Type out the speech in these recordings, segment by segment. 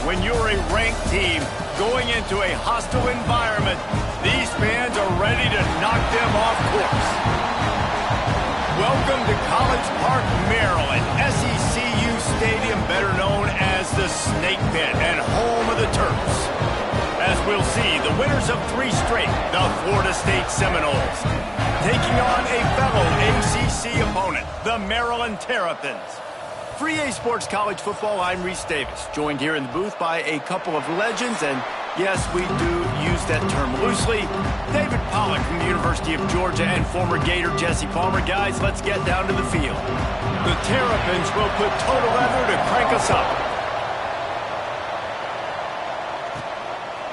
when you're a ranked team going into a hostile environment. These fans are ready to knock them off course. Welcome to College Park, Maryland, SECU Stadium, better known as the Snake Pit and home of the Terps. As we'll see, the winners of 3 straight, the Florida State Seminoles, taking on a fellow ACC opponent, the Maryland Terrapins. For EA Sports College Football, I'm Reese Davis, joined here in the booth by a couple of legends, and yes, we do use that term loosely. David Pollack from the University of Georgia and former Gator Jesse Palmer. Guys, let's get down to the field. The Terrapins will put total leather to crank us up.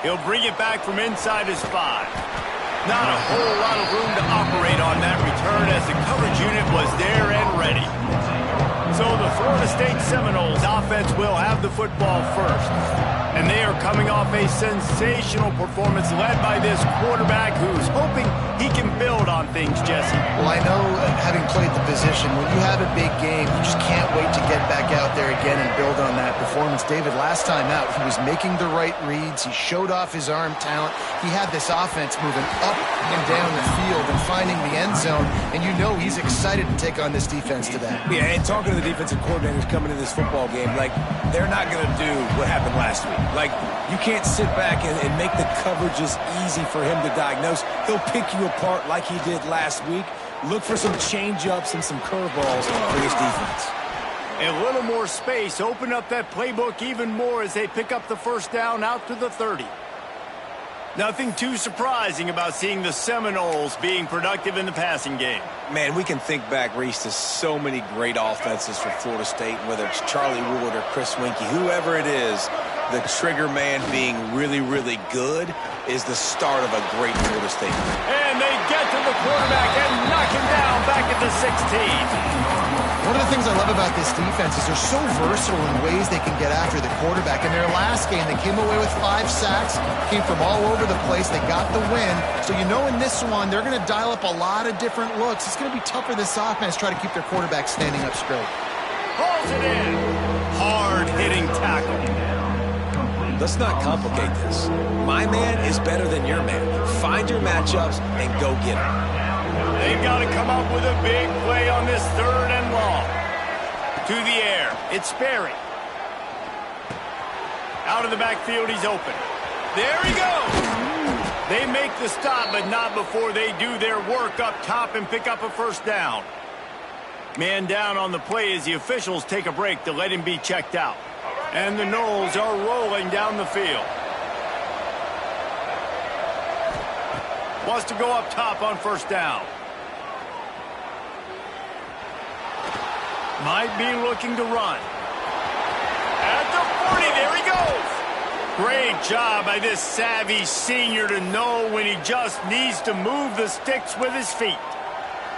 He'll bring it back from inside his 5. Not a whole lot of room to operate on that return as the coverage unit was there and ready. So the Florida State Seminoles offense will have the football first. And they are coming off a sensational performance led by this quarterback who's hoping he can build on things, Jesse. Well, I know, having played the position, when you have a big game, you just can't wait to get back out there again and build on that performance. David, last time out, he was making the right reads. He showed off his arm talent. He had this offense moving up and down the field and finding the end zone. And you know he's excited to take on this defense today. Yeah, and talking to the defensive coordinators coming into this football game, like, they're not going to do what happened last week. Like, you can't sit back and make the coverages easy for him to diagnose. He'll pick you apart like he did last week. Look for some change-ups and some curveballs for this defense. A little more space, open up that playbook even more as they pick up the first down out to the 30. Nothing too surprising about seeing the Seminoles being productive in the passing game. Man, we can think back, Reese, to so many great offenses for Florida State, whether it's Charlie Wood or Chris Winkie, whoever it is, the trigger man being really, really good is the start of a great Florida State. And they get to the quarterback and knock him down back at the 16. One of the things I love about this defense is they're so versatile in ways they can get after the quarterback. In their last game, they came away with 5 sacks, came from all over the place. They got the win. So you know in this one, they're going to dial up a lot of different looks. It's going to be tough for this offense to try to keep their quarterback standing up straight. Hauls it in. Hard-hitting tackle. Let's not complicate this. My man is better than your man. Find your matchups and go get them. They've got to come up with a big play on this 3rd and long. To the air. It's Sperry. Out of the backfield, he's open. There he goes. They make the stop, but not before they do their work up top and pick up a first down. Man down on the play as the officials take a break to let him be checked out. And the Noles are rolling down the field. Wants to go up top on first down. Might be looking to run. At the 40, there he goes. Great job by this savvy senior to know when he just needs to move the sticks with his feet.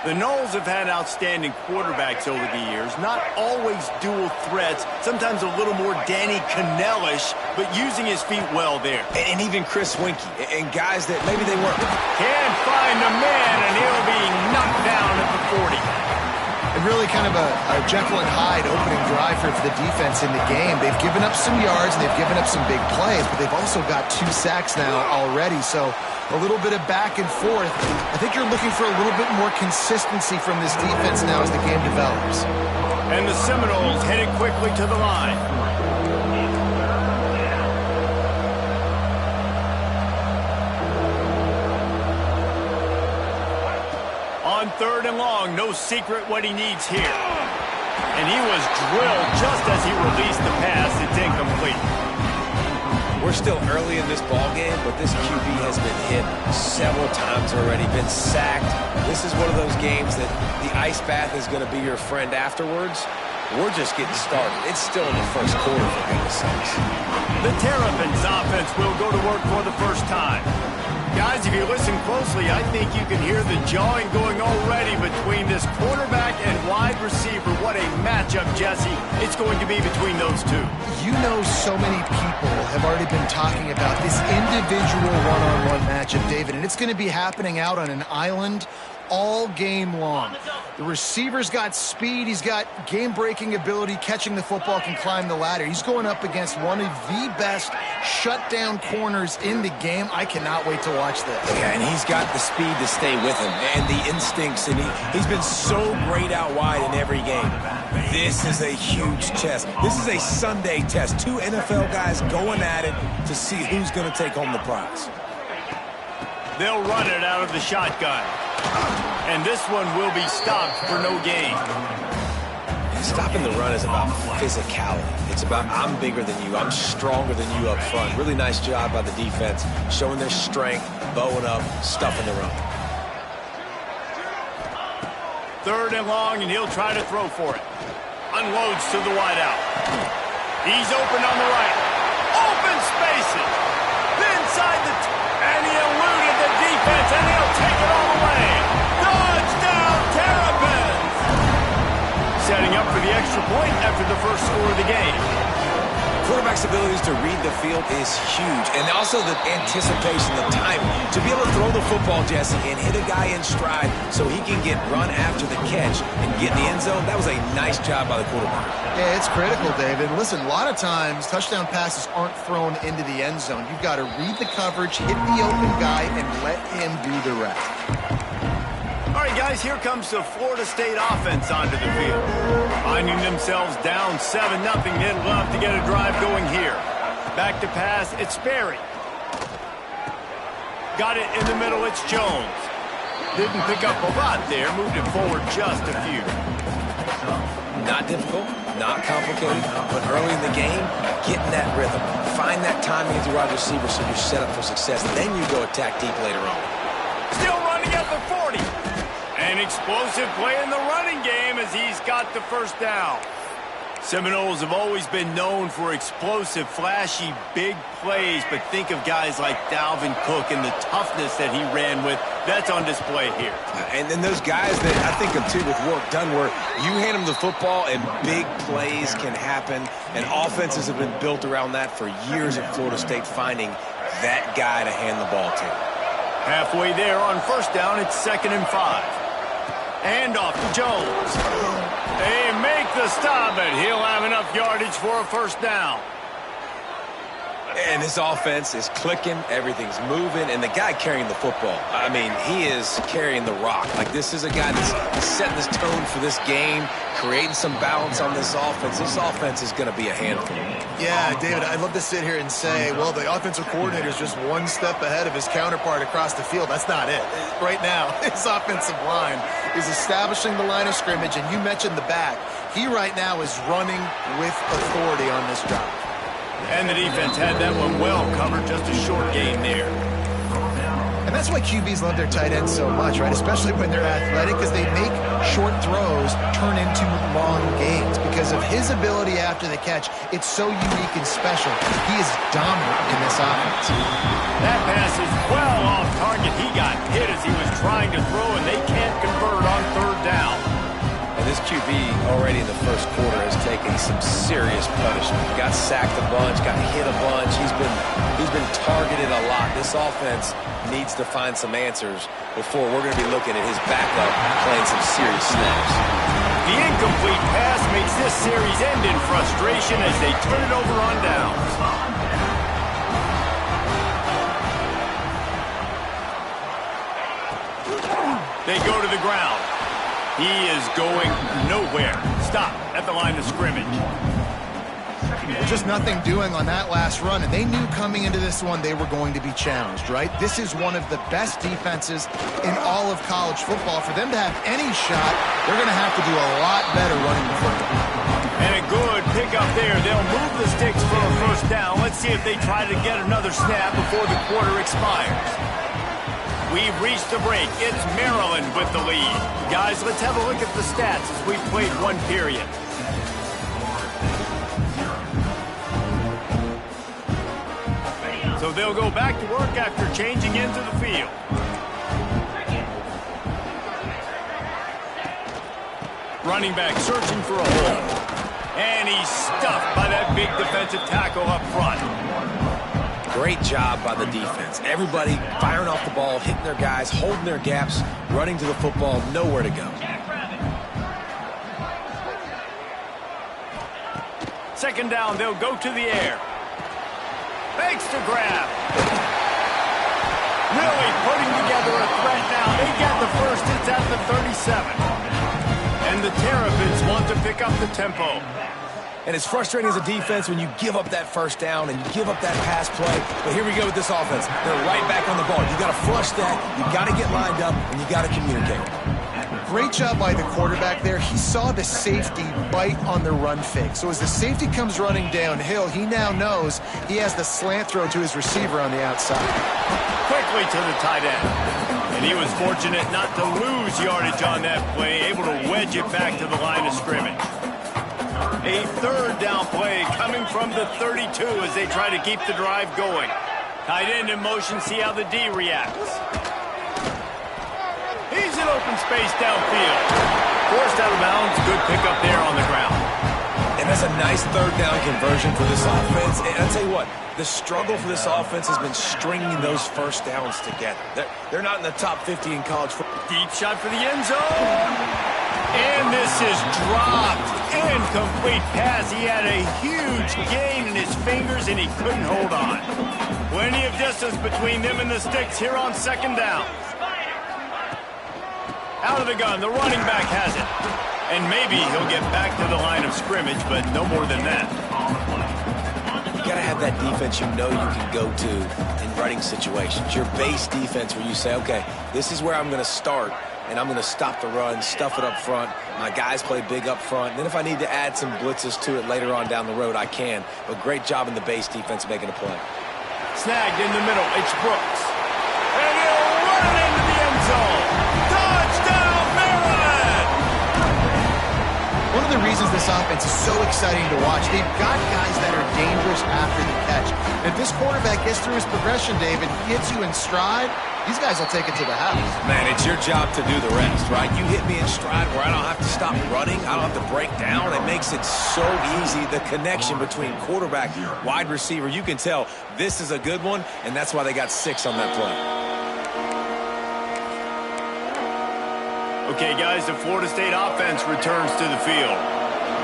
The Noles have had outstanding quarterbacks over the years, not always dual threats, sometimes a little more Danny Cannell-ish, but using his feet well there. And even Chris Winkie, and guys that maybe they weren't. Can't find a man, and he'll be knocked down at the 40. And really kind of a Jekyll and Hyde opening drive for the defense in the game. They've given up some yards, and they've given up some big plays, but they've also got 2 sacks now already, so a little bit of back and forth. I think you're looking for a little bit more consistency from this defense now as the game develops. And the Seminoles headed quickly to the line. On 3rd and long, no secret what he needs here. And he was drilled just as he released the pass. It's incomplete. We're still early in this ball game, but this QB has been hit several times already, been sacked. This is one of those games that the ice bath is going to be your friend afterwards. We're just getting started. It's still in the first quarter, for goodness sakes. The Terrapins offense will go to work for the first time. Guys, if you listen closely, I think you can hear the jawing going already between this quarterback and wide receiver. What a matchup, Jesse, it's going to be between those two. You know so many people have already been talking about this individual one-on-one matchup, David, and it's going to be happening out on an island all game long. The receiver's got speed. He's got game-breaking ability. Catching the football, can climb the ladder. He's going up against one of the best shutdown corners in the game. I cannot wait to watch this. Yeah, and he's got the speed to stay with him and the instincts, and he's been so great out wide in every game. This is a huge test. This is a Sunday test. Two NFL guys going at it to see who's going to take home the prize. They'll run it out of the shotgun. And this one will be stopped for no gain. Stopping the run is about physicality. It's about I'm bigger than you. I'm stronger than you up front. Really nice job by the defense, showing their strength, bowing up, stuffing the run. 3rd and long, and he'll try to throw for it. Unloads to the wideout. He's open on the right. Open spaces. Inside the... and he eluded the defense, and he'll take it all the way. Touchdown, Terrapins! Setting up for the extra point after the first score of the game. Quarterback's abilities to read the field is huge, and also the anticipation, the timing. To be able to throw the football, Jesse, and hit a guy in stride so he can get run after the catch and get in the end zone, that was a nice job by the quarterback. Yeah, it's critical, David. Listen, a lot of times touchdown passes aren't thrown into the end zone. You've got to read the coverage, hit the open guy, and let him do the rest. All right, guys, here comes the Florida State offense onto the field. Finding themselves down 7-0, they'd love to get a drive going here. Back to pass, it's Sperry. Got it in the middle, it's Jones. Didn't pick up a lot there, moved it forward just a few. Not difficult, not complicated, but early in the game, getting that rhythm. Find that timing at the wide receiver so you're set up for success. Then you go attack deep later on. Still running at the 40. An explosive play in the running game as he's got the first down. Seminoles have always been known for explosive, flashy, big plays, but think of guys like Dalvin Cook and the toughness that he ran with. That's on display here. And then those guys that I think of, too, with Warrick Dunn, where you hand them the football and big plays can happen, and offenses have been built around that for years at Florida State, finding that guy to hand the ball to. Halfway there on first down, it's 2nd and 5. Hand off to Jones. They make the stop, but he'll have enough yardage for a first down. And this offense is clicking, everything's moving, and the guy carrying the football, I mean, he is carrying the rock. Like, this is a guy that's setting this tone for this game, creating some balance on this offense. This offense is going to be a handful. Yeah, David, I'd love to sit here and say, well, the offensive coordinator is just one step ahead of his counterpart across the field. That's not it. Right now, his offensive line is establishing the line of scrimmage, and you mentioned the back. He right now is running with authority on this job. And the defense had that one well covered, just a short gain there. And that's why QBs love their tight ends so much, right? Especially when they're athletic, because they make short throws turn into long gains. Because of his ability after the catch, it's so unique and special. He is dominant in this offense. That pass is well off target. He got hit as he was trying to throw, and they can't convert on 3rd down. And this QB already in the first quarter has taken some serious punishment. Got sacked a bunch, got hit a bunch. He's been targeted a lot. This offense needs to find some answers before we're going to be looking at his backup playing some serious snaps. The incomplete pass makes this series end in frustration as they turn it over on downs. They go to the ground. He is going nowhere. Stop at the line of scrimmage. Just nothing doing on that last run, and they knew coming into this one they were going to be challenged, right? This is one of the best defenses in all of college football. For them to have any shot, they're going to have to do a lot better running the football. And a good pickup there. They'll move the sticks for a first down. Let's see if they try to get another snap before the quarter expires. We've reached the break. It's Maryland with the lead. Guys, let's have a look at the stats as we've played one period. So they'll go back to work after changing into the field. Running back searching for a hole. And he's stuffed by that big defensive tackle up front. Great job by the defense. Everybody firing off the ball, hitting their guys, holding their gaps, running to the football, nowhere to go. Second down, they'll go to the air. Fakes to grab. Really putting together a threat now. They get the first. It's at the 37. And the Terrapins want to pick up the tempo. And it's frustrating as a defense when you give up that first down and you give up that pass play. But here we go with this offense. They're right back on the ball. You got to flush that. You got to get lined up, and you got to communicate. Great job by the quarterback there. He saw the safety bite on the run fake. So as the safety comes running downhill, he now knows he has the slant throw to his receiver on the outside. Quickly to the tight end. And he was fortunate not to lose yardage on that play, able to wedge it back to the line of scrimmage. A third down play coming from the 32 as they try to keep the drive going. Tight end in motion, see how the D reacts. He's in open space downfield. Forced out of bounds, good pickup there on the ground. And that's a nice third down conversion for this offense. And I'll tell you what, the struggle for this offense has been stringing those first downs together. They're not in the top 50 in college football. Deep shot for the end zone. And this is dropped. Incomplete pass. He had a huge gain in his fingers, and he couldn't hold on. Plenty of distance between them and the sticks here on second down. Out of the gun, the running back has it. And maybe he'll get back to the line of scrimmage, but no more than that. You got to have that defense you know you can go to in running situations. Your base defense where you say, okay, this is where I'm going to start, and I'm going to stop the run, stuff it up front. My guys play big up front. And then if I need to add some blitzes to it later on down the road, I can. But great job in the base defense making a play. Snagged in the middle. It's Brooks. And he'll run it into the end zone. Touchdown, Maryland! One of the reasons this offense is so exciting to watch, they've got guys that are dangerous after the catch. And if this quarterback gets through his progression, David, hits you in stride, these guys will take it to the house. Man, it's your job to do the rest, right? You hit me in stride where I don't have to stop running. I don't have to break down. It makes it so easy. The connection between quarterback, wide receiver, you can tell this is a good one, and that's why they got 6 on that play. Okay, guys, the Florida State offense returns to the field.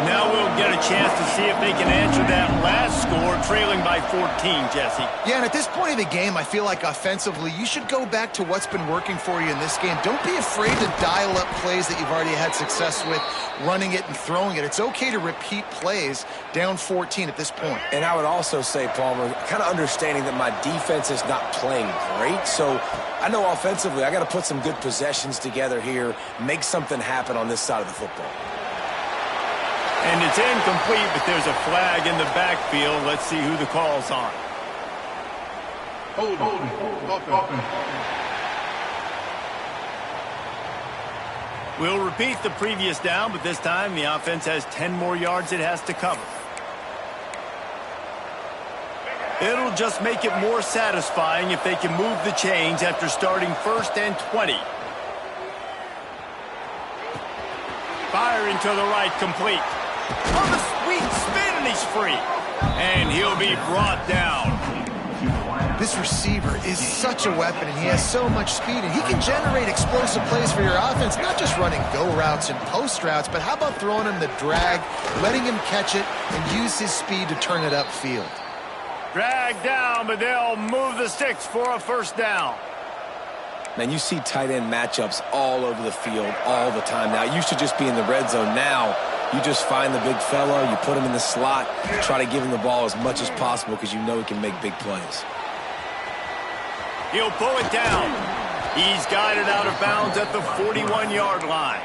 Now we'll get a chance to see if they can answer that last score, trailing by 14, Jesse. Yeah, and at this point of the game, I feel like offensively, you should go back to what's been working for you in this game. Don't be afraid to dial up plays that you've already had success with, running it and throwing it. It's okay to repeat plays down 14 at this point. And I would also say, Palmer, kind of understanding that my defense is not playing great, so I know offensively I got to put some good possessions together here, make something happen on this side of the football. And it's incomplete, but there's a flag in the backfield. Let's see who the call's on. We'll repeat the previous down, but this time the offense has 10 more yards it has to cover. It'll just make it more satisfying if they can move the chains after starting 1st and 20. Firing to the right, complete. On the sweet spin, and he's free. And he'll be brought down. This receiver is such a weapon, and he has so much speed, and he can generate explosive plays for your offense, not just running go routes and post routes, but how about throwing him the drag, letting him catch it, and use his speed to turn it upfield. Drag down, but they'll move the sticks for a first down. Man, you see tight end matchups all over the field all the time now. It used to just be in the red zone. Now you just find the big fella, you put him in the slot, try to give him the ball as much as possible because you know he can make big plays. He'll pull it down. He's got it out of bounds at the 41-yard line.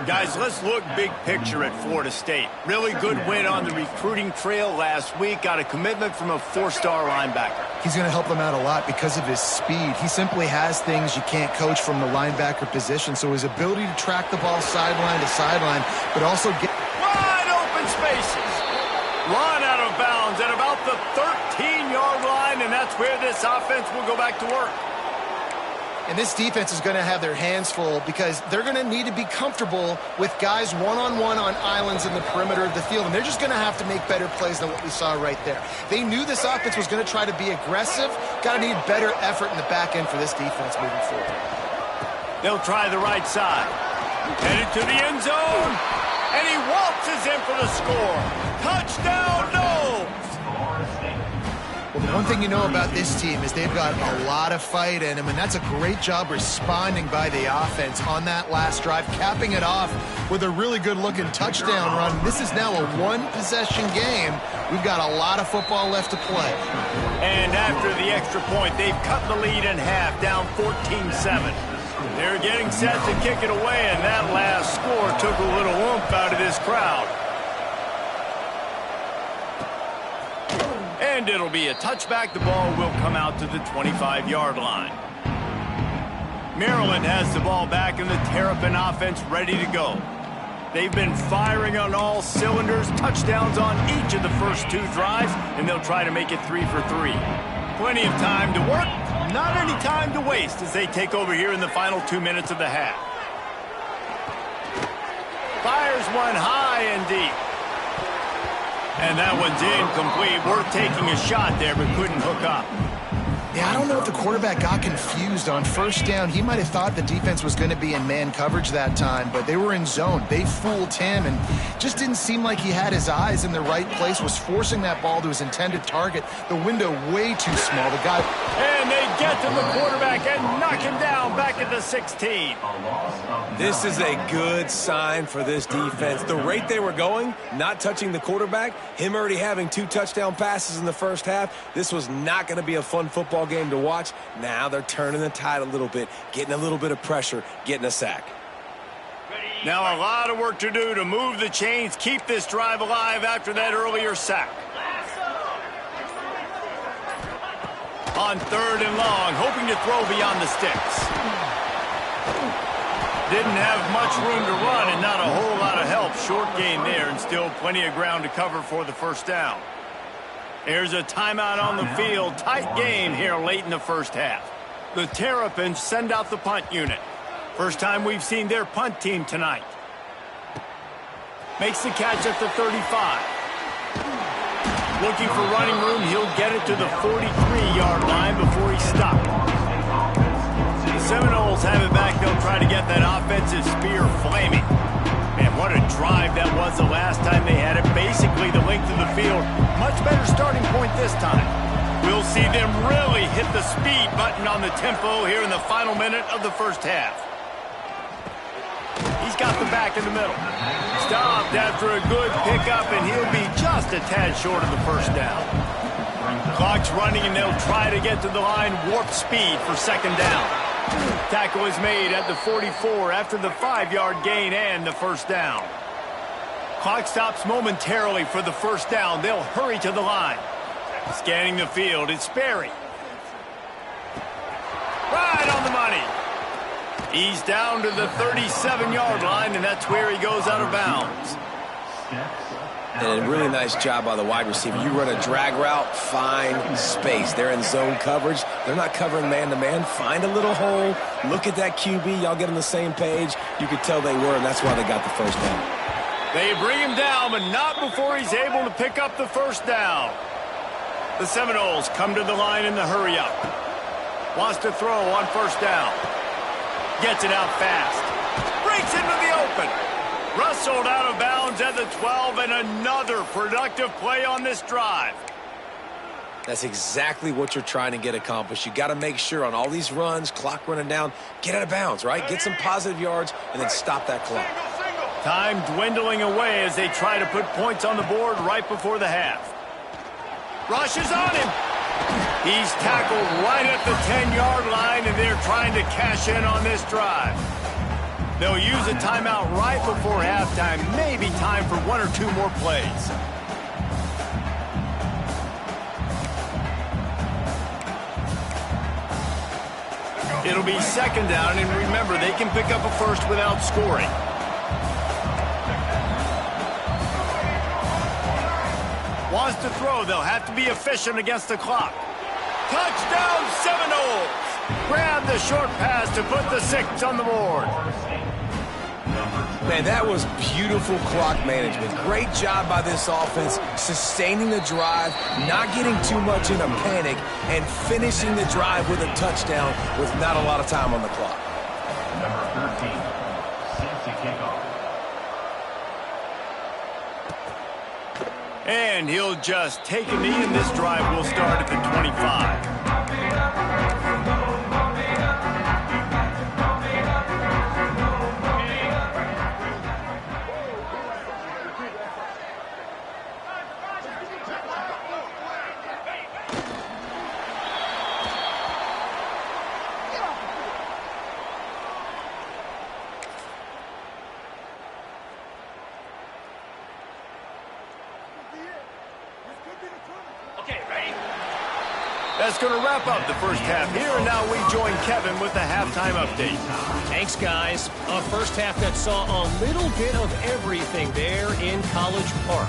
Guys, let's look big picture at Florida State. Really good win on the recruiting trail last week. Got a commitment from a 4-star linebacker. He's going to help them out a lot because of his speed. He simply has things you can't coach from the linebacker position. So his ability to track the ball sideline to sideline, but also get wide open spaces. Run out of bounds at about the 13-yard line, and that's where this offense will go back to work. And this defense is going to have their hands full because they're going to need to be comfortable with guys one-on-one on islands in the perimeter of the field. And they're just going to have to make better plays than what we saw right there. They knew this offense was going to try to be aggressive. Got to need better effort in the back end for this defense moving forward. They'll try the right side. Headed to the end zone. And he waltzes in for the score. Touchdown, Noles! Well, the one thing you know about this team is they've got a lot of fight in them, and that's a great job responding by the offense on that last drive, capping it off with a really good-looking touchdown run. This is now a one-possession game. We've got a lot of football left to play. And after the extra point, they've cut the lead in half, down 14-7. They're getting set to kick it away, and that last score took a little oomph out of this crowd. And it'll be a touchback. The ball will come out to the 25-yard line. Maryland has the ball back, and the Terrapin offense ready to go. They've been firing on all cylinders, touchdowns on each of the first two drives, and they'll try to make it 3 for 3. Plenty of time to work, not any time to waste as they take over here in the final 2 minutes of the half. Fires one high and deep. And that one's incomplete. Worth taking a shot there, but couldn't hook up. Yeah, I don't know if the quarterback got confused on first down. He might have thought the defense was going to be in man coverage that time, but they were in zone. They fooled him and just didn't seem like he had his eyes in the right place, was forcing that ball to his intended target. The window way too small. The guy... And they get to the quarterback and knock him down back at the 16. This is a good sign for this defense. The rate they were going, not touching the quarterback, him already having 2 touchdown passes in the first half, this was not going to be a fun football game to watch. Now they're turning the tide a little bit, getting a little bit of pressure, getting a sack. Now a lot of work to do to move the chains, keep this drive alive after that earlier sack. On 3rd and long, hoping to throw beyond the sticks. Didn't have much room to run and not a whole lot of help. Short game there and still plenty of ground to cover for the first down. There's a timeout on the field. Tight game here late in the first half. The Terrapins send out the punt unit. First time we've seen their punt team tonight. Makes the catch at the 35. Looking for running room. He'll get it to the 43-yard line before he's stopped. The Seminoles have it back. They'll try to get that offensive spear flaming. Man, what a drive that was the last time they had it. Basically the length of the field. Much better starting point this time. We'll see them really hit the speed button on the tempo here in the final minute of the first half. He's got the back in the middle. Stopped after a good pickup, and he'll be just a tad short of the first down. Clock's running, and they'll try to get to the line. Warp speed for second down. Tackle is made at the 44 after the 5-yard gain and the first down. Clock stops momentarily for the first down. They'll hurry to the line. Scanning the field, it's Sperry. Right on the money. He's down to the 37-yard line, and that's where he goes out of bounds. And a really nice job by the wide receiver. You run a drag route, find space. They're in zone coverage. They're not covering man-to-man. Find a little hole. Look at that QB. Y'all get on the same page. You could tell they were, and that's why they got the first down. They bring him down, but not before he's able to pick up the first down. The Seminoles come to the line in the hurry-up. Wants to throw on first down. Gets it out fast. Breaks into the open. Rustled out of bounds at the 12, and another productive play on this drive. That's exactly what you're trying to get accomplished. You got to make sure on all these runs, clock running down, get out of bounds, right? Get some positive yards, and then stop that clock. Time dwindling away as they try to put points on the board right before the half. Rushes on him. He's tackled right at the 10-yard line, and they're trying to cash in on this drive. They'll use a timeout right before halftime. Maybe time for 1 or 2 more plays. It'll be second down, and remember, they can pick up a first without scoring. Wants to throw. They'll have to be efficient against the clock. Touchdown, Seminoles! Grab the short pass to put the 6 on the board. Man, that was beautiful clock management. Great job by this offense, sustaining the drive, not getting too much in a panic, and finishing the drive with a touchdown with not a lot of time on the clock. Number 13, safety kickoff. And he'll just take a knee, and this drive will start at the 25. That's going to wrap up the first half here, and now we join Kevin with the halftime update. Thanks, guys. A first half that saw a little bit of everything there in College Park.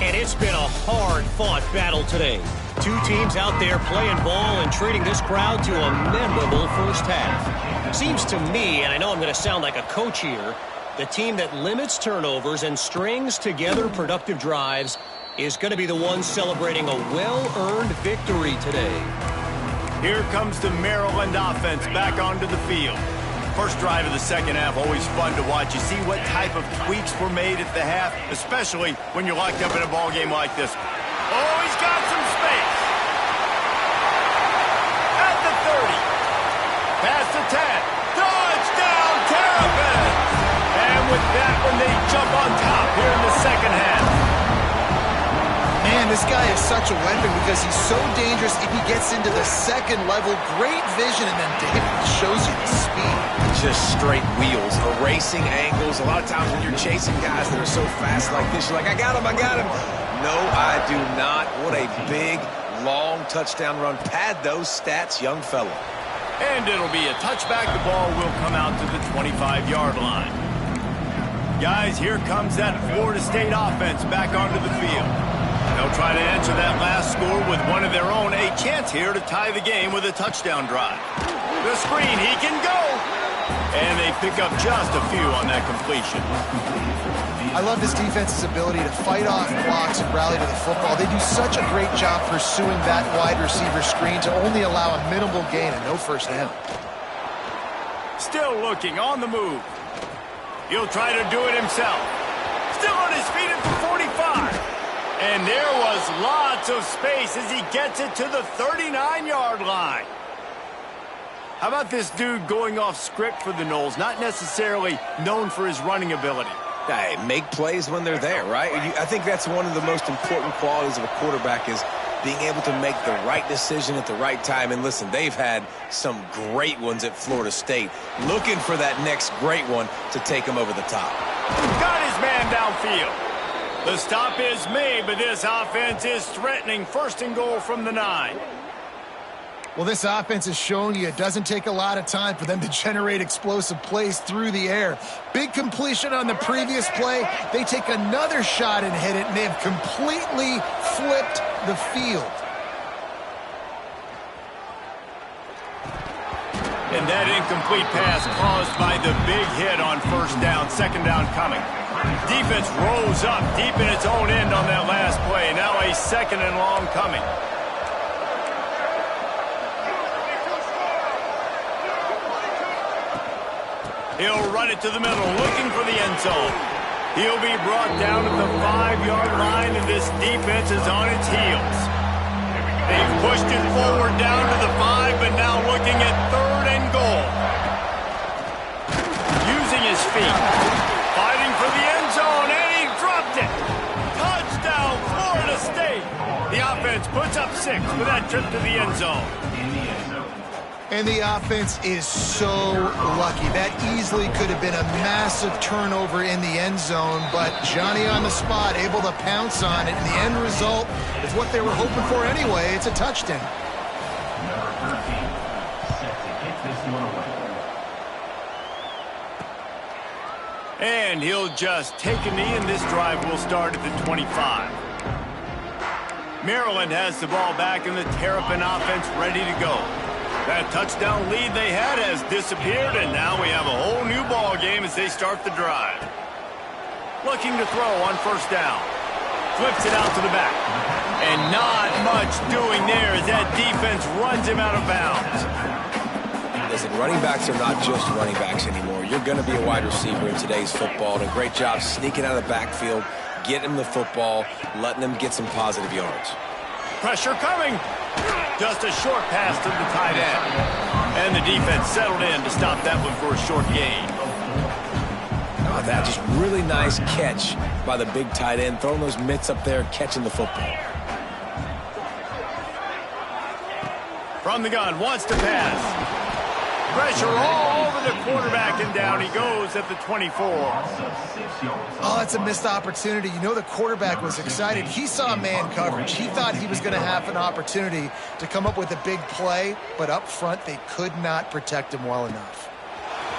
And it's been a hard-fought battle today. Two teams out there playing ball and treating this crowd to a memorable first half. Seems to me, and I know I'm going to sound like a coach here, the team that limits turnovers and strings together productive drives is going to be the one celebrating a well-earned victory today. Here comes the Maryland offense back onto the field. First drive of the second half, always fun to watch. You see what type of tweaks were made at the half, especially when you're locked up in a ball game like this. Oh, he's got some space. At the 30. Past the 10. Touchdown, Terrapins! And with that one, they jump on top here in the second half. Man, this guy is such a weapon because he's so dangerous if he gets into the second level. Great vision, and then David shows you the speed. Just straight wheels, erasing angles. A lot of times when you're chasing guys that are so fast like this, you're like, I got him, I got him. No, I do not. What a big, long touchdown run. Pad those stats, young fella. And it'll be a touchback. The ball will come out to the 25-yard line. Guys, here comes that Florida State offense back onto the field. They'll try to answer that last score with one of their own. A chance here to tie the game with a touchdown drive. The screen, he can go. And they pick up just a few on that completion. I love this defense's ability to fight off blocks and rally to the football. They do such a great job pursuing that wide receiver screen to only allow a minimal gain and no first down. Still looking on the move. He'll try to do it himself. Still on his feet at the 45. And there was lots of space as he gets it to the 39-yard line. How about this dude going off script for the Noles, not necessarily known for his running ability? Hey, make plays when they're there, right? I think that's one of the most important qualities of a quarterback is being able to make the right decision at the right time. And listen, they've had some great ones at Florida State. Looking for that next great one to take them over the top. Got his man downfield. The stop is made, but this offense is threatening. First and goal from the 9. Well, this offense has shown you it doesn't take a lot of time for them to generate explosive plays through the air. Big completion on the previous play. They take another shot and hit it, and they have completely flipped the field. And that incomplete pass caused by the big hit on first down. Second down coming. Defense rose up deep in its own end on that last play. Now a second and long coming. He'll run it to the middle, looking for the end zone. He'll be brought down to the 5-yard line, and this defense is on its heels. They've pushed it forward down to the 5, but now looking at third and goal. Using his feet. Fighting for the end zone, and he dropped it. Touchdown, Florida State. The offense puts up 6 for that trip to the end zone. And the offense is so lucky. That easily could have been a massive turnover in the end zone, but Johnny on the spot, able to pounce on it. And the end result is what they were hoping for anyway. It's a touchdown. Number 13, set to kick this one away. And he'll just take a knee, and this drive will start at the 25. Maryland has the ball back, and the Terrapin offense ready to go. That touchdown lead they had has disappeared, and now we have a whole new ball game as they start the drive. Looking to throw on first down. Flips it out to the back. And not much doing there as that defense runs him out of bounds. Listen, running backs are not just running backs anymore. You're going to be a wide receiver in today's football. And a great job sneaking out of the backfield, getting him the football, letting him get some positive yards. Pressure coming. Just a short pass to the tight end. And the defense settled in to stop that one for a short gain. How about that? Just really nice catch by the big tight end, throwing those mitts up there, catching the football. From the gun, wants to pass. Pressure all over the quarterback, and down he goes at the 24. Oh, that's a missed opportunity. You know the quarterback was excited. He saw man coverage. He thought he was going to have an opportunity to come up with a big play, but up front they could not protect him well enough.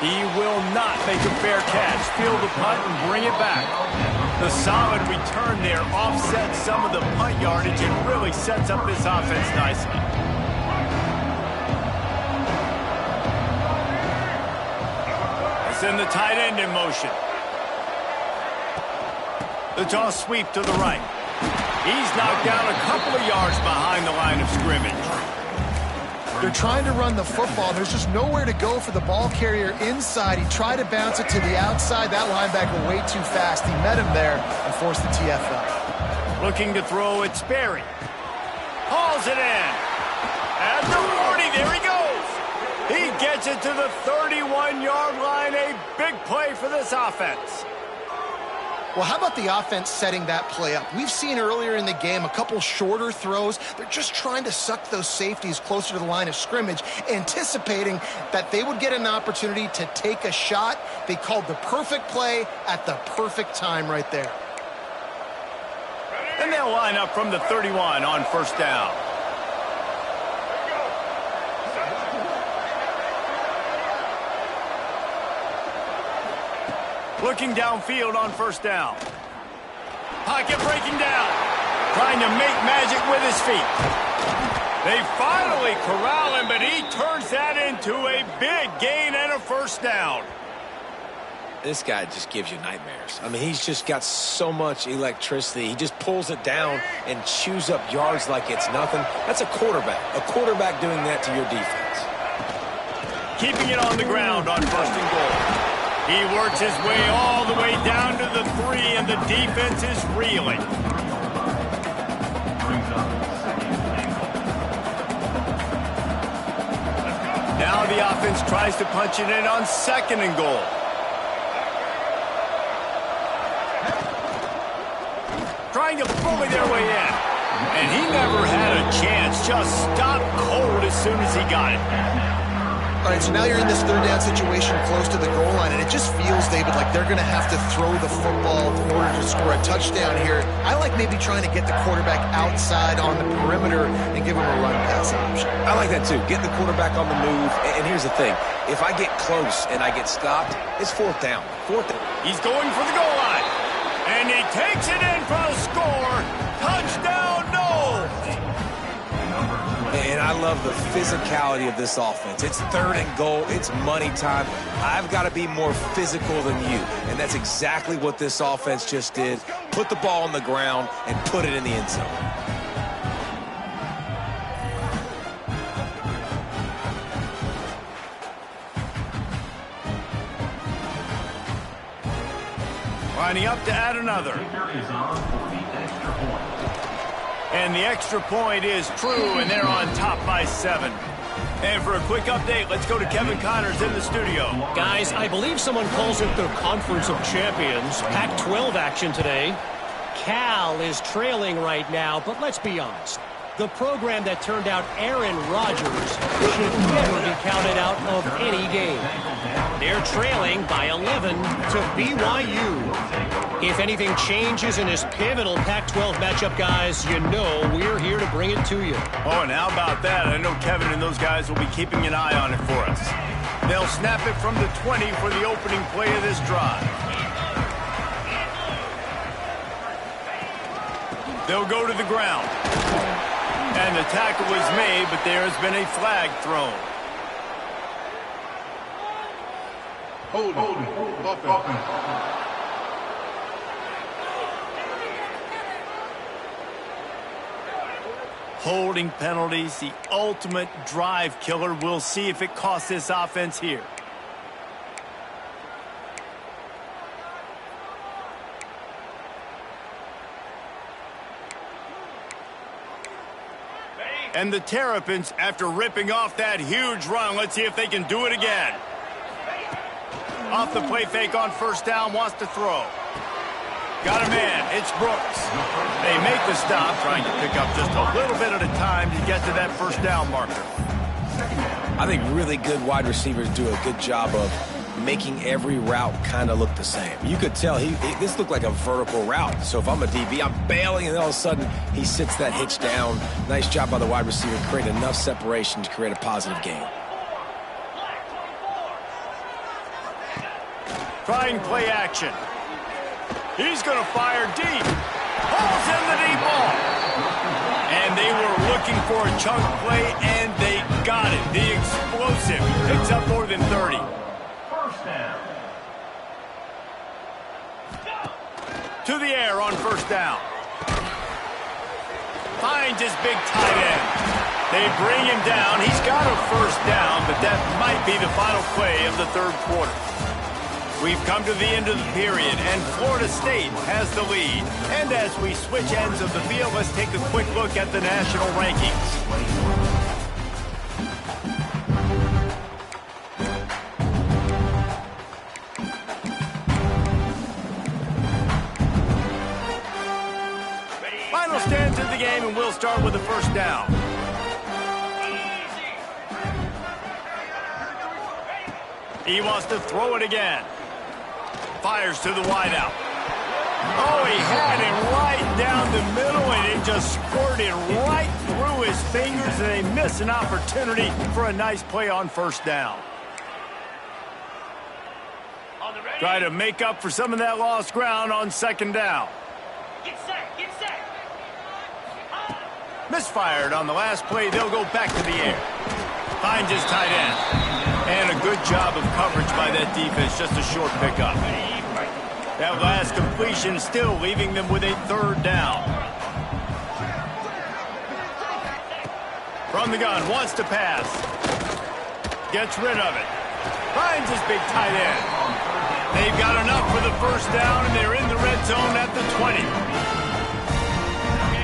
He will not make a fair catch. Field the punt and bring it back. The solid return there offsets some of the punt yardage and really sets up this offense nicely. Send the tight end in motion. The toss sweep to the right. He's knocked down a couple of yards behind the line of scrimmage. They're trying to run the football. There's just nowhere to go for the ball carrier inside. He tried to bounce it to the outside. That linebacker way too fast. He met him there and forced the TFL. Looking to throw it, Sperry. Hauls it in. At the 40, there he goes. He gets it to the 31-yard line. A big play for this offense. Well, how about the offense setting that play up? We've seen earlier in the game a couple shorter throws. They're just trying to suck those safeties closer to the line of scrimmage, anticipating that they would get an opportunity to take a shot. They called the perfect play at the perfect time right there. And they'll line up from the 31 on first down. Looking downfield on first down. Pocket breaking down. Trying to make magic with his feet. They finally corral him, but he turns that into a big gain and a first down. This guy just gives you nightmares. I mean, he's just got so much electricity. He just pulls it down and chews up yards like it's nothing. That's a quarterback. A quarterback doing that to your defense. Keeping it on the ground on first and goal. He works his way all the way down to the 3, and the defense is reeling. Now the offense tries to punch it in on second and goal. Trying to bully their way in. And he never had a chance. Just stopped cold as soon as he got it. All right, so now you're in this third down situation close to the goal line, and it just feels, David, like they're going to have to throw the football in order to score a touchdown here. I like maybe trying to get the quarterback outside on the perimeter and give him a run-pass option. I like that, too. Get the quarterback on the move. And here's the thing. If I get close and I get stopped, it's fourth down. Fourth down. He's going for the goal line. And he takes it in for a score. Touchdown, no! And I love the physicality of this offense. It's third and goal. It's money time. I've got to be more physical than you. And that's exactly what this offense just did. Put the ball on the ground and put it in the end zone. Lining up to add another. And the extra point is true, and they're on top by 7. And for a quick update, let's go to Kevin Connors in the studio. Guys, I believe someone calls it the Conference of Champions. Pac-12 action today. Cal is trailing right now, but let's be honest. The program that turned out Aaron Rodgers should never be counted out of any game. They're trailing by 11 to BYU. If anything changes in this pivotal Pac-12 matchup, guys, you know we're here to bring it to you. Oh, and how about that? I know Kevin and those guys will be keeping an eye on it for us. They'll snap it from the 20 for the opening play of this drive. They'll go to the ground. And the tackle was made, but there has been a flag thrown. Holding. Offense. Holding penalties, the ultimate drive killer. We'll see if it costs this offense here. And the Terrapins, after ripping off that huge run, let's see if they can do it again. Off the play fake on first down, wants to throw. Got a man, it's Brooks. They make the stop, trying to pick up just a little bit at a time to get to that first down marker. I think really good wide receivers do a good job of making every route kind of look the same. You could tell this looked like a vertical route. So if I'm a DB, I'm bailing, and all of a sudden he sits that hitch down. Nice job by the wide receiver, create enough separation to create a positive gain. Trying play action. He's going to fire deep. Pulls in the deep ball. And they were looking for a chunk play, and they got it. The explosive picks up more than 30. First down. To the air on first down. Finds his big tight end. They bring him down. He's got a first down, but that might be the final play of the third quarter. We've come to the end of the period, and Florida State has the lead. And as we switch ends of the field, let's take a quick look at the national rankings. Final stands of the game, and we'll start with the first down. He wants to throw it again. Fires to the wideout. Oh, he had it right down the middle, and it just squirted right through his fingers, and they miss an opportunity for a nice play on first down. Try to make up for some of that lost ground on second down. Get set. Misfired on the last play. They'll go back to the air. Finds his tight end. And a good job of coverage by that defense. Just a short pickup. That last completion still leaving them with a third down. From the gun, wants to pass. Gets rid of it. Finds his big tight end. They've got enough for the first down, and they're in the red zone at the 20.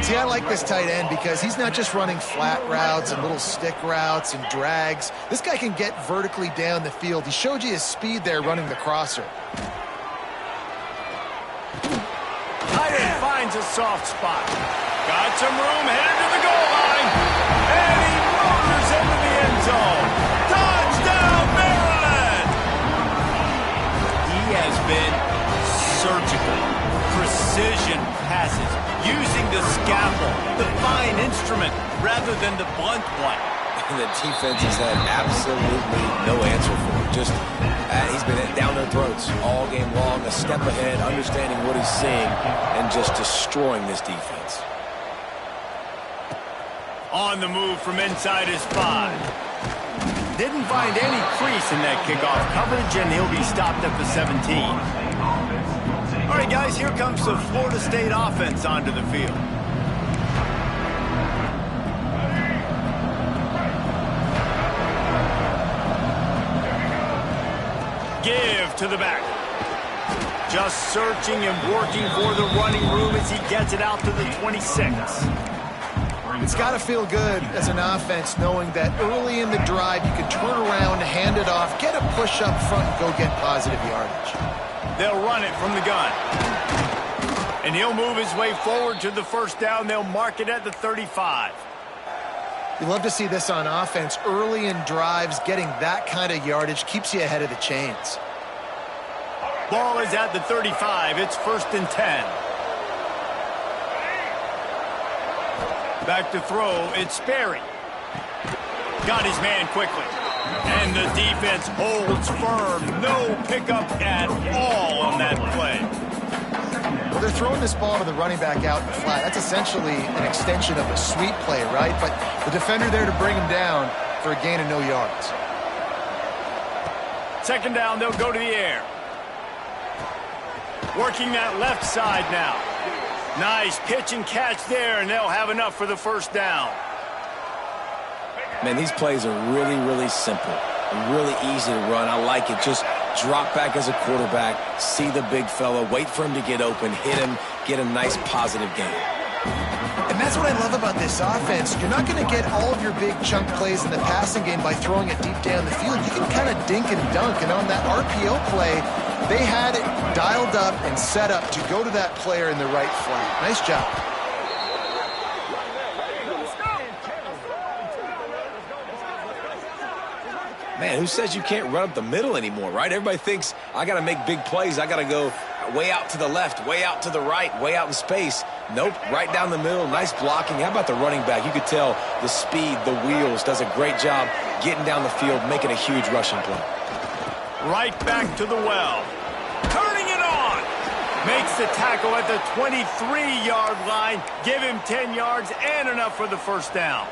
See, I like this tight end because he's not just running flat routes and little stick routes and drags. This guy can get vertically down the field. He showed you his speed there running the crosser. Tight end finds a soft spot. Got some room, headed to the goal line. And he rollers into the end zone. Touchdown, Maryland! He has been surgical. Precision passes. Using the scalpel, the fine instrument, rather than the blunt one. And the defense has had absolutely no answer for him. Just, he's been down their throats all game long, a step ahead, understanding what he's seeing, and just destroying this defense. On the move from inside his 5. Didn't find any crease in that kickoff coverage, and he'll be stopped at the 17. All right, guys, here comes the Florida State offense onto the field. Give to the back. Just searching and working for the running room as he gets it out to the 26. It's got to feel good as an offense knowing that early in the drive you can turn around, hand it off, get a push up front, and go get positive yardage. They'll run it from the gun. And he'll move his way forward to the first down. They'll mark it at the 35. You love to see this on offense. Early in drives, getting that kind of yardage keeps you ahead of the chains. Ball is at the 35. It's 1st and 10. Back to throw. It's Sperry. Got his man quickly. And the defense holds firm. No pickup at all on that play. Well, they're throwing this ball to the running back out in the flat. That's essentially an extension of a sweep play, right? But the defender there to bring him down for a gain of no yards. Second down, they'll go to the air. Working that left side now. Nice pitch and catch there, and they'll have enough for the first down. Man, these plays are really, really simple. Really easy to run. I like it. Just drop back as a quarterback, see the big fella, wait for him to get open, hit him, get a nice positive gain. And that's what I love about this offense. You're not going to get all of your big chunk plays in the passing game by throwing it deep down the field. You can kind of dink and dunk. And on that RPO play, they had it dialed up and set up to go to that player in the right flat. Nice job. Man, who says you can't run up the middle anymore, right? Everybody thinks I got to make big plays. I got to go way out to the left, way out to the right, way out in space. Nope, right down the middle, nice blocking. How about the running back? You could tell the speed, the wheels, does a great job getting down the field, making a huge rushing play. Right back to the well. Turning it on. Makes the tackle at the 23-yard line. Give him 10 yards and enough for the first down.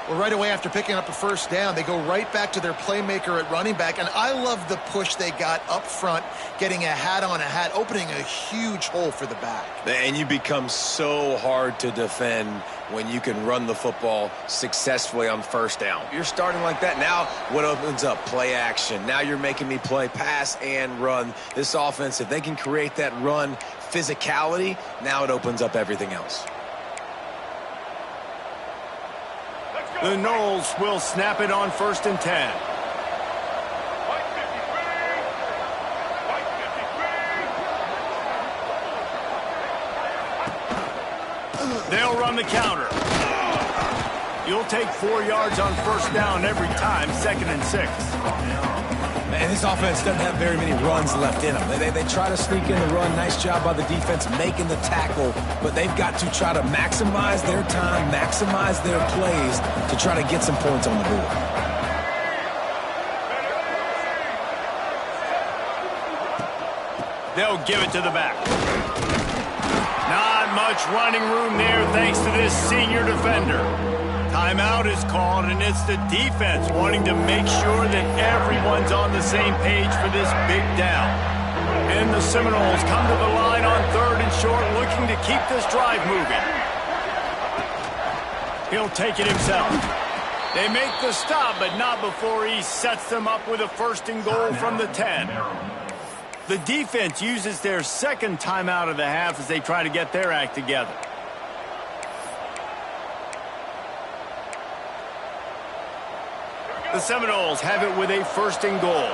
Well, right away after picking up a first down, they go right back to their playmaker at running back. And I love the push they got up front, getting a hat on a hat, opening a huge hole for the back. And you become so hard to defend when you can run the football successfully on first down. You're starting like that. Now what opens up? Play action. Now you're making me play pass and run. This offense, if they can create that run physicality, now it opens up everything else. The Noles will snap it on 1st and 10. They'll run the counter. You'll take 4 yards on first down every time, 2nd and 6. Man, this offense doesn't have very many runs left in them. They try to sneak in the run. Nice job by the defense making the tackle, but they've got to try to maximize their time, maximize their plays to try to get some points on the board. They'll give it to the back. Not much running room there thanks to this senior defender. Timeout is called, and it's the defense wanting to make sure that everyone's on the same page for this big down. And the Seminoles come to the line on 3rd and short, looking to keep this drive moving. He'll take it himself. They make the stop, but not before he sets them up with a 1st and goal from the 10. The defense uses their 2nd timeout of the half as they try to get their act together. The Seminoles have it with a 1st and goal.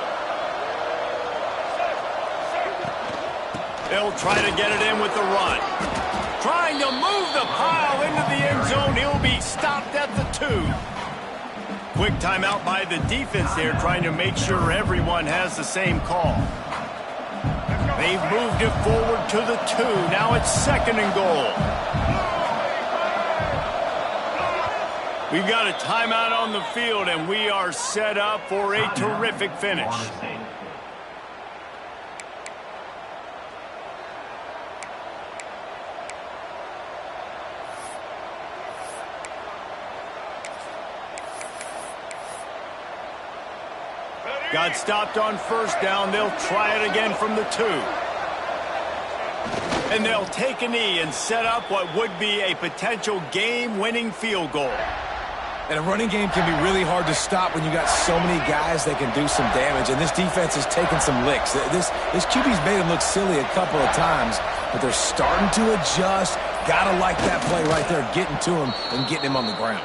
They'll try to get it in with the run. Trying to move the pile into the end zone. He'll be stopped at the 2. Quick timeout by the defense there, trying to make sure everyone has the same call. They've moved it forward to the 2. Now it's 2nd and goal. We've got a timeout on the field, and we are set up for a terrific finish. Got stopped on first down. They'll try it again from the 2. And they'll take a knee and set up what would be a potential game-winning field goal. And a running game can be really hard to stop when you got so many guys that can do some damage. And this defense is taking some licks. This QB's made him look silly a couple of times, but they're starting to adjust. Gotta like that play right there, getting to him and getting him on the ground.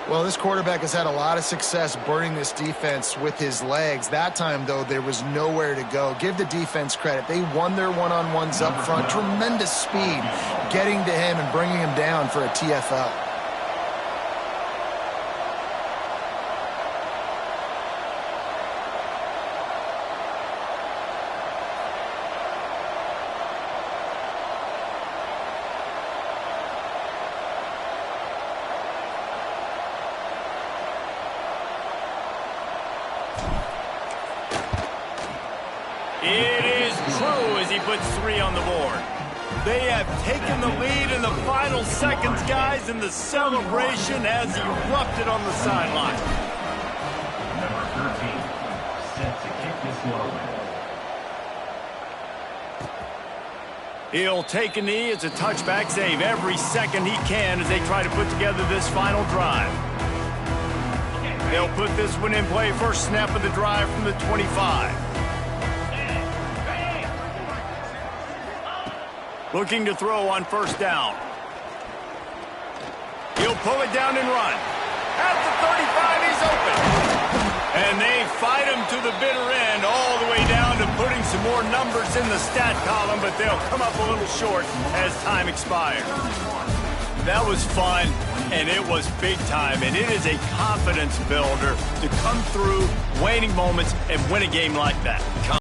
Well, this quarterback has had a lot of success burning this defense with his legs. That time, though, there was nowhere to go. Give the defense credit. They won their one-on-ones up front. Tremendous speed getting to him and bringing him down for a TFL. It is true as he puts 3 on the board. They have taken the lead in the final seconds, guys, and the celebration has erupted on the sideline. Number 13, set this one away. He'll take a knee. It's a touchback save every second he can as they try to put together this final drive. They'll put this one in play first snap of the drive from the 25. Looking to throw on first down. He'll pull it down and run. At the 35, he's open. And they fight him to the bitter end, all the way down to putting some more numbers in the stat column, but they'll come up a little short as time expires. That was fun, and it was big time, and it is a confidence builder to come through waning moments and win a game like that.